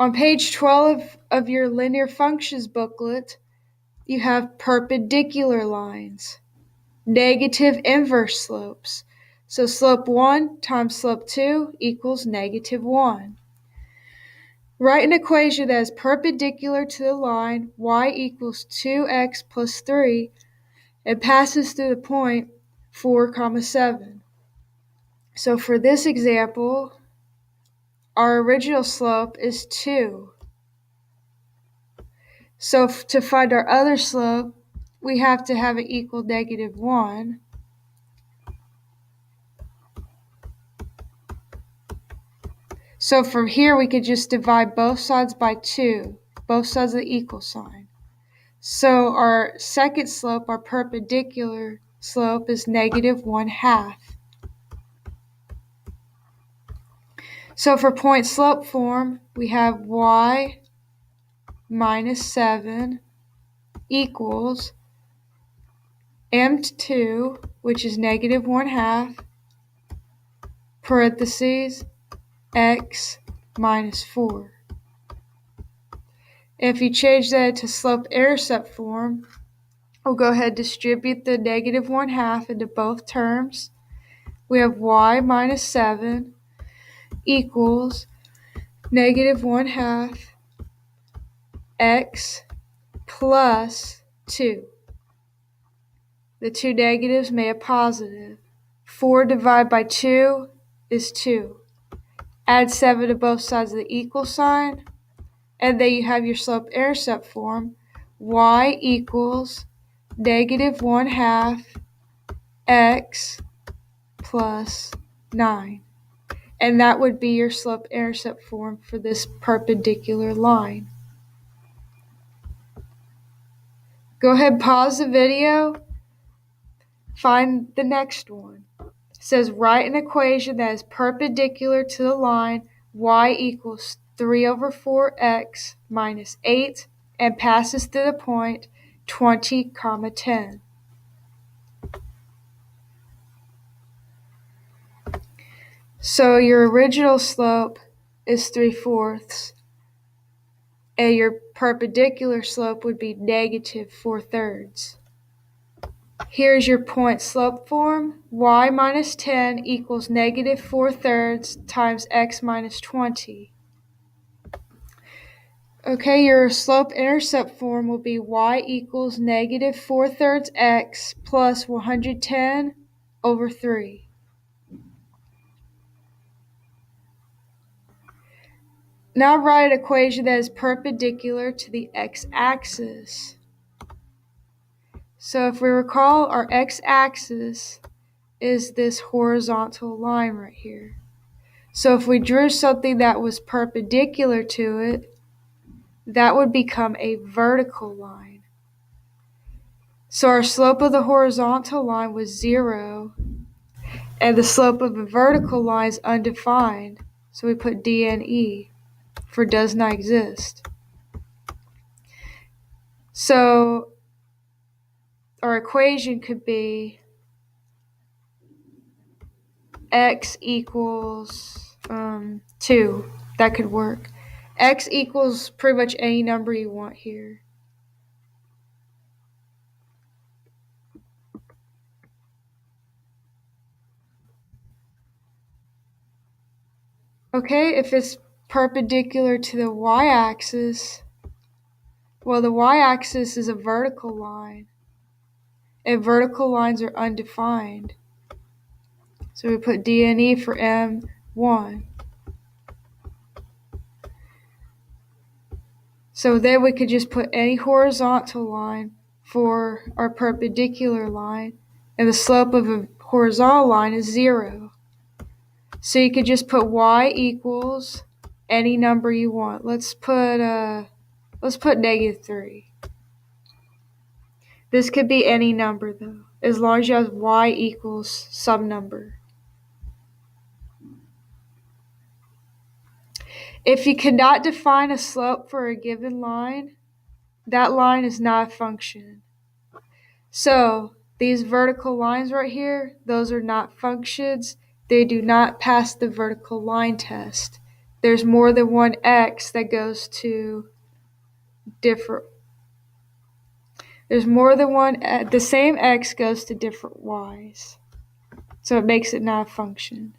On page 12 of your linear functions booklet, you have perpendicular lines, negative inverse slopes. So slope 1 times slope 2 equals negative 1. Write an equation that is perpendicular to the line y equals 2x plus 3 and passes through the point 4, 7. So for this example, our original slope is 2. So to find our other slope, we have to have it equal negative 1. So from here, we could just divide both sides by 2, both sides of the equal sign. So our second slope, our perpendicular slope, is negative 1/2. So for point slope form, we have y minus 7 equals m2, which is negative 1/2, parentheses, x minus 4. If you change that to slope-intercept form, we'll go ahead and distribute the negative 1/2 into both terms. We have y minus 7 equals negative 1/2 x plus 2. The two negatives make a positive. 4 divided by 2 is 2. Add 7 to both sides of the equal sign, and then you have your slope-intercept form. Y equals negative 1/2 x plus 9. And that would be your slope-intercept form for this perpendicular line. Go ahead and pause the video. Find the next one. It says write an equation that is perpendicular to the line y equals 3/4x minus 8 and passes through the point 20, 10. So your original slope is 3/4, and your perpendicular slope would be negative 4/3. Here's your point slope form. Y minus 10 equals negative 4/3 times x minus 20. Okay, your slope-intercept form will be y equals negative 4/3 x plus 110 over 3. Now write an equation that is perpendicular to the x-axis. So if we recall, our x-axis is this horizontal line right here. So if we drew something that was perpendicular to it, that would become a vertical line. So our slope of the horizontal line was 0, and the slope of the vertical line is undefined. So we put DNE for does not exist. So our equation could be x equals 2. That could work. X equals pretty much any number you want here. Okay, if it's perpendicular to the y-axis, well, the y-axis is a vertical line, and vertical lines are undefined. So we put DNE for M1. So then we could just put any horizontal line for our perpendicular line, and the slope of a horizontal line is 0. So you could just put y equals any number you want. Let's put negative 3. This could be any number though, as long as you have y equals some number. If you cannot define a slope for a given line, that line is not a function. So these vertical lines right here, those are not functions. They do not pass the vertical line test. there's more than one x that goes to different. There's more than the same x goes to different y's. So it makes it not a function.